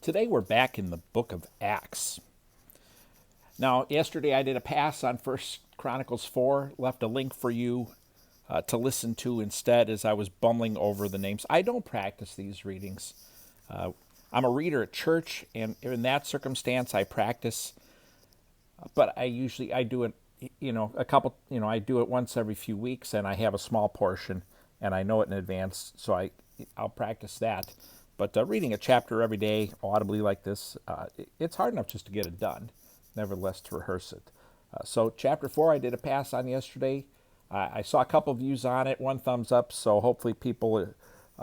Today we're back in the book of Acts. Now, yesterday I did a pass on First Chronicles 4, left a link for you to listen to instead as I was bumbling over the names. I don't practice these readings. I'm a reader at church, and in that circumstance I practice, but I do it, I do it once every few weeks, and I have a small portion, and I know it in advance, so I'll practice that. But reading a chapter every day audibly like this, it's hard enough just to get it done, nevertheless to rehearse it. So chapter 4 I did a pass on yesterday. I saw a couple views on it, one thumbs up, so hopefully people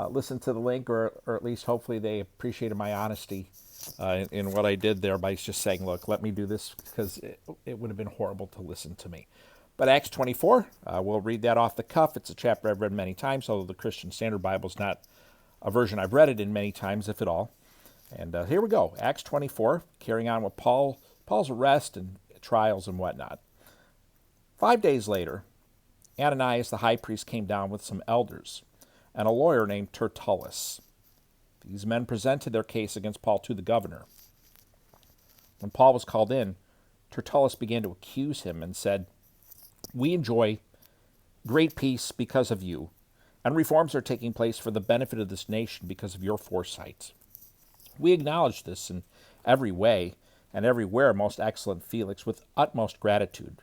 listen to the link, or at least hopefully they appreciated my honesty in what I did there by just saying, look, let me do this, because it would have been horrible to listen to me. But Acts 24, we'll read that off the cuff. It's a chapter I've read many times, although the Christian Standard Bible is not a version I've read it in many times, if at all. And here we go, Acts 24, carrying on with Paul's arrest and trials and whatnot. 5 days later, Ananias the high priest came down with some elders and a lawyer named Tertullus. These men presented their case against Paul to the governor. When Paul was called in, Tertullus began to accuse him and said, "We enjoy great peace because of you, and reforms are taking place for the benefit of this nation because of your foresight. We acknowledge this in every way and everywhere, most excellent Felix, with utmost gratitude.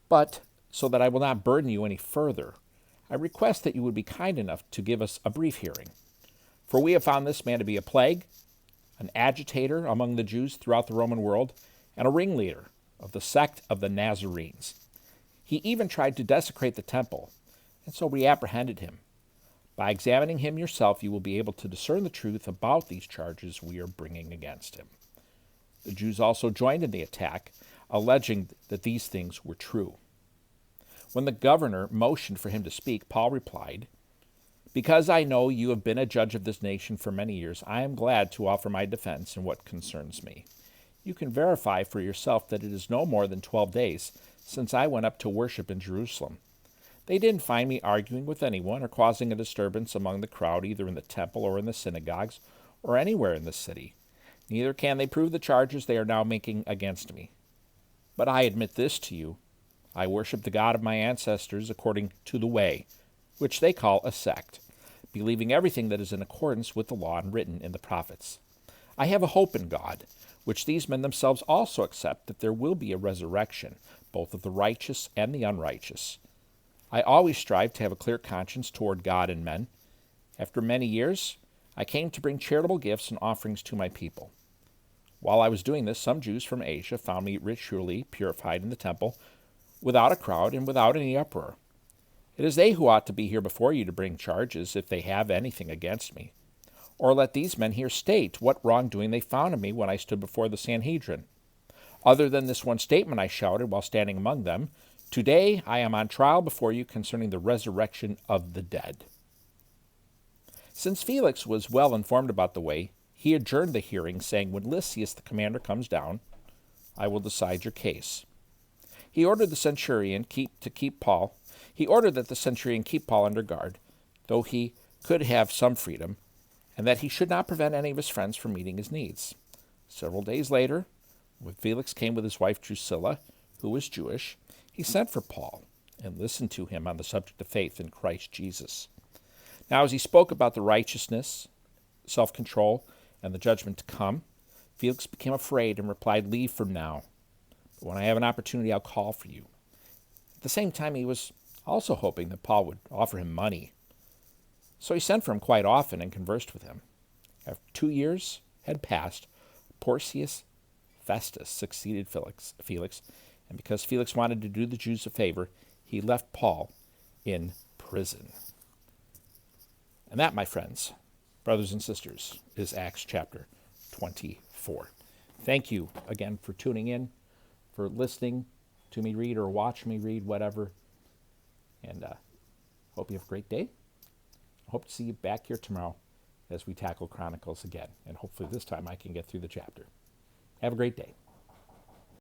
But, so that I will not burden you any further, I request that you would be kind enough to give us a brief hearing. For we have found this man to be a plague, an agitator among the Jews throughout the Roman world, and a ringleader of the sect of the Nazarenes. He even tried to desecrate the temple, and so we apprehended him. By examining him yourself, you will be able to discern the truth about these charges we are bringing against him." The Jews also joined in the attack, alleging that these things were true. When the governor motioned for him to speak, Paul replied, "Because I know you have been a judge of this nation for many years, I am glad to offer my defense in what concerns me. You can verify for yourself that it is no more than 12 days since I went up to worship in Jerusalem. They didn't find me arguing with anyone or causing a disturbance among the crowd, either in the temple or in the synagogues or anywhere in the city. Neither can they prove the charges they are now making against me. But I admit this to you. I worship the God of my ancestors according to the way, which they call a sect, believing everything that is in accordance with the law and written in the prophets. I have a hope in God, which these men themselves also accept, that there will be a resurrection, both of the righteous and the unrighteous. I always strive to have a clear conscience toward God and men. After many years, I came to bring charitable gifts and offerings to my people. While I was doing this, some Jews from Asia found me ritually purified in the temple, without a crowd and without any uproar. It is they who ought to be here before you to bring charges, if they have anything against me. Or let these men here state what wrongdoing they found in me when I stood before the Sanhedrin. Other than this one statement I shouted while standing among them, 'Today I am on trial before you concerning the resurrection of the dead.' Since Felix was well informed about the way, he adjourned the hearing, saying, 'When Lysias the commander comes down, I will decide your case.' He ordered that the centurion keep Paul under guard, though he could have some freedom, and that he should not prevent any of his friends from meeting his needs. Several days later, when Felix came with his wife Drusilla, who was Jewish, he sent for Paul and listened to him on the subject of faith in Christ Jesus. Now, as he spoke about the righteousness, self-control, and the judgment to come, Felix became afraid and replied, 'Leave from now. But when I have an opportunity, I'll call for you.' At the same time, he was also hoping that Paul would offer him money. So he sent for him quite often and conversed with him. After 2 years had passed, Porcius Festus succeeded Felix, and because Felix wanted to do the Jews a favor, he left Paul in prison." And that, my friends, brothers and sisters, is Acts chapter 24. Thank you again for tuning in, for listening to me read or watch me read, whatever. And hope you have a great day. I hope to see you back here tomorrow as we tackle Chronicles again. And hopefully this time I can get through the chapter. Have a great day.